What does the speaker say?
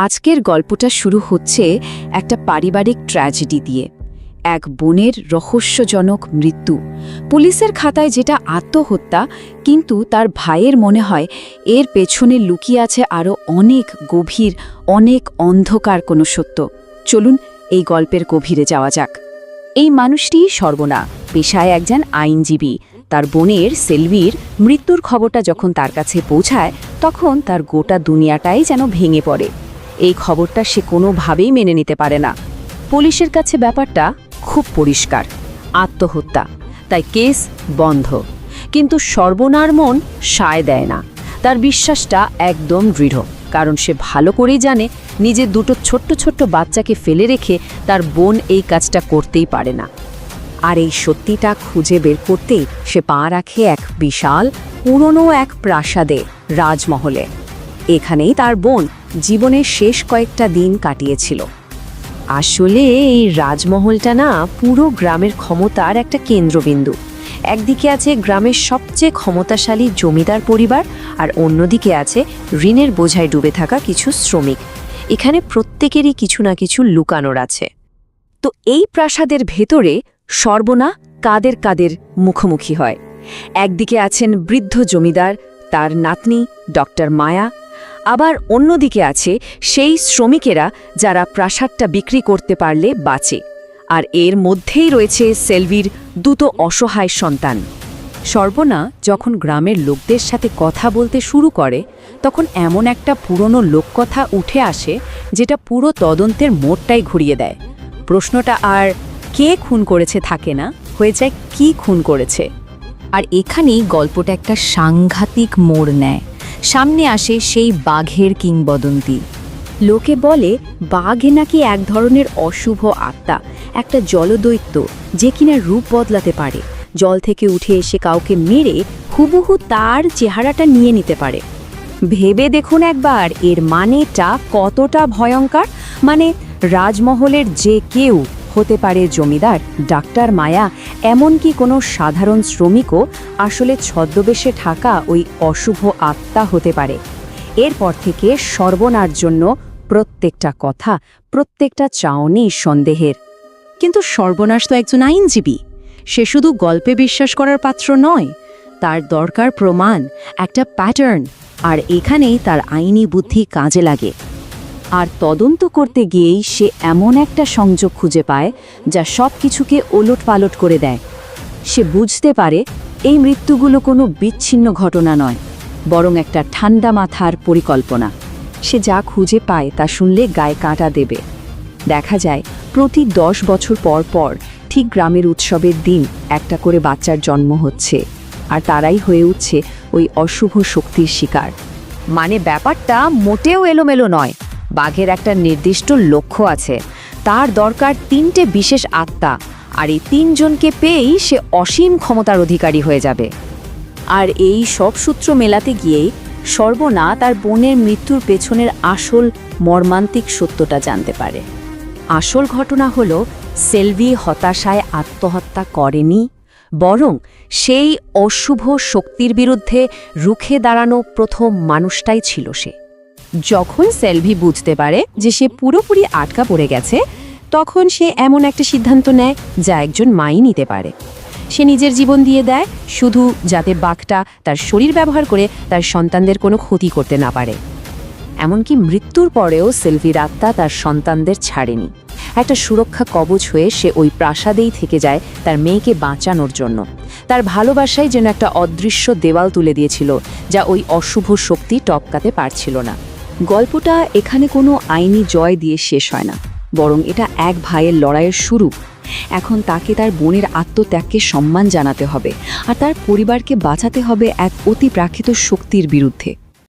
আজকের গল্পটা শুরু হচ্ছে একটা পারিবারিক ট্র্যাজেডি দিয়ে। এক বোনের রহস্যজনক মৃত্যু। পুলিশের খাতায় যেটা আত্মহত্যা, কিন্তু তার ভাইয়ের মনে হয় এর পেছনে লুকিয়ে আছে আরও অনেক গভীর, অনেক অন্ধকার কোনো সত্য। চলুন এই গল্পের গভীরে যাওয়া যাক। এই মানুষটি সর্বনা, পেশায় একজন আইনজীবী। তার বোনের সেলভির মৃত্যুর খবরটা যখন তার কাছে পৌঁছায়, তখন তার গোটা দুনিয়াটাই যেন ভেঙে পড়ে। এই খবরটা সে কোনোভাবেই মেনে নিতে পারে না। পুলিশের কাছে ব্যাপারটা খুব পরিষ্কার, আত্মহত্যা, তাই কেস বন্ধ। কিন্তু সর্বনার মন সায় দেয় না। তার বিশ্বাসটা একদম দৃঢ়, কারণ সে ভালো করেই জানে নিজের দুটো ছোট্ট ছোট্ট বাচ্চাকে ফেলে রেখে তার বোন এই কাজটা করতেই পারে না। আর এই সত্যিটা খুঁজে বের করতেই সে পা রাখে এক বিশাল পুরনো এক প্রাসাদে, রাজমহলে। এখানেই তার বোন জীবনের শেষ কয়েকটা দিন কাটিয়েছিল। আসলে এই রাজমহলটা না পুরো গ্রামের ক্ষমতার একটা কেন্দ্রবিন্দু। একদিকে আছে গ্রামের সবচেয়ে ক্ষমতাশালী জমিদার পরিবার, আর অন্যদিকে আছে ঋণের বোঝায় ডুবে থাকা কিছু শ্রমিক। এখানে প্রত্যেকেরই কিছু না কিছু লুকানোর আছে। তো এই প্রাসাদের ভেতরে সর্বনা কাদের কাদের মুখোমুখি হয়। একদিকে আছেন বৃদ্ধ জমিদার, তার নাতনি ডক্টর মায়া। আবার অন্যদিকে আছে সেই শ্রমিকেরা যারা প্রাসাদটা বিক্রি করতে পারলে বাঁচে। আর এর মধ্যেই রয়েছে সেলভির দুটো অসহায় সন্তান। সর্বনা যখন গ্রামের লোকদের সাথে কথা বলতে শুরু করে, তখন এমন একটা পুরনো লোককথা উঠে আসে যেটা পুরো তদন্তের মোড়টাই ঘুরিয়ে দেয়। প্রশ্নটা আর কে খুন করেছে থাকে না, হয়ে যায় কি খুন করেছে। আর এখানেই গল্পটা একটা সাংঘাতিক মোড় নেয়। সামনে আসে সেই বাঘের কিংবদন্তি। লোকে বলে বাঘ নাকি এক ধরনের অশুভ আত্মা, একটা জলদৈত্য যে কিনা রূপ বদলাতে পারে। জল থেকে উঠে এসে কাউকে মেরে হুবহু তার চেহারাটা নিয়ে নিতে পারে। ভেবে দেখুন একবার এর মানেটা কতটা ভয়ঙ্কর। মানে রাজমহলের যে কেউ হতে পারে জমিদার, ডাক্তার মায়া, এমনকি কোনো সাধারণ শ্রমিকও আসলে ছদ্মবেশে ঢাকা ওই অশুভ আত্মা হতে পারে। এরপর থেকে সর্বনার জন্য প্রত্যেকটা কথা, প্রত্যেকটা চাউনি সন্দেহের। কিন্তু সর্বনাশ তো একজন আইনজীবী, সে শুধু গল্পে বিশ্বাস করার পাত্র নয়। তার দরকার প্রমাণ, একটা প্যাটার্ন। আর এখানেই তার আইনি বুদ্ধি কাজে লাগে। আর তদন্ত করতে গিয়েই সে এমন একটা সংযোগ খুঁজে পায় যা সব কিছুকে ওলটপালট করে দেয়। সে বুঝতে পারে এই মৃত্যুগুলো কোনো বিচ্ছিন্ন ঘটনা নয়, বরং একটা ঠান্ডা মাথার পরিকল্পনা। সে যা খুঁজে পায় তা শুনলে গায়ে কাঁটা দেবে। দেখা যায় প্রতি 10 বছর পর পর ঠিক গ্রামের উৎসবের দিন একটা করে বাচ্চার জন্ম হচ্ছে, আর তারাই হয়ে উঠছে ওই অশুভ শক্তির শিকার। মানে ব্যাপারটা মোটেও এলোমেলো নয়। বাঘের একটা নির্দিষ্ট লক্ষ্য আছে, তার দরকার 3টে বিশেষ আত্মা, আর এই 3 জনকে পেয়েই সে অসীম ক্ষমতার অধিকারী হয়ে যাবে। আর এই সব সূত্র মেলাতে গিয়েই সর্বনা তার বোনের মৃত্যুর পেছনের আসল মর্মান্তিক সত্যটা জানতে পারে। আসল ঘটনা হলো সেলভি হতাশায় আত্মহত্যা করেনি, বরং সেই অশুভ শক্তির বিরুদ্ধে রুখে দাঁড়ানো প্রথম মানুষটাই ছিল সে। যখন সেলভি বুঝতে পারে যে সে পুরোপুরি আটকা পড়ে গেছে, তখন সে এমন একটা সিদ্ধান্ত নেয় যা একজন মাই নিতে পারে। সে নিজের জীবন দিয়ে দেয়, শুধু যাতে বাঘটা তার শরীর ব্যবহার করে তার সন্তানদের কোনো ক্ষতি করতে না পারে। এমনকি মৃত্যুর পরেও সেলভির আত্মা তার সন্তানদের ছাড়েনি। একটা সুরক্ষা কবচ হয়ে সে ওই প্রাসাদেই থেকে যায় তার মেয়েকে বাঁচানোর জন্য। তার ভালোবাসায় যেন একটা অদৃশ্য দেওয়াল তুলে দিয়েছিল, যা ওই অশুভ শক্তি টপকাতে পারছিল না। গল্পটা এখানে কোনো আইনি জয় দিয়ে শেষ হয় না, বরং এটা এক ভাইয়ের লড়াইয়ের শুরু। এখন তাকে তার বোনের আত্মত্যাগকে সম্মান জানাতে হবে, আর তার পরিবারকে বাঁচাতে হবে এক অতি প্রাকৃত শক্তির বিরুদ্ধে।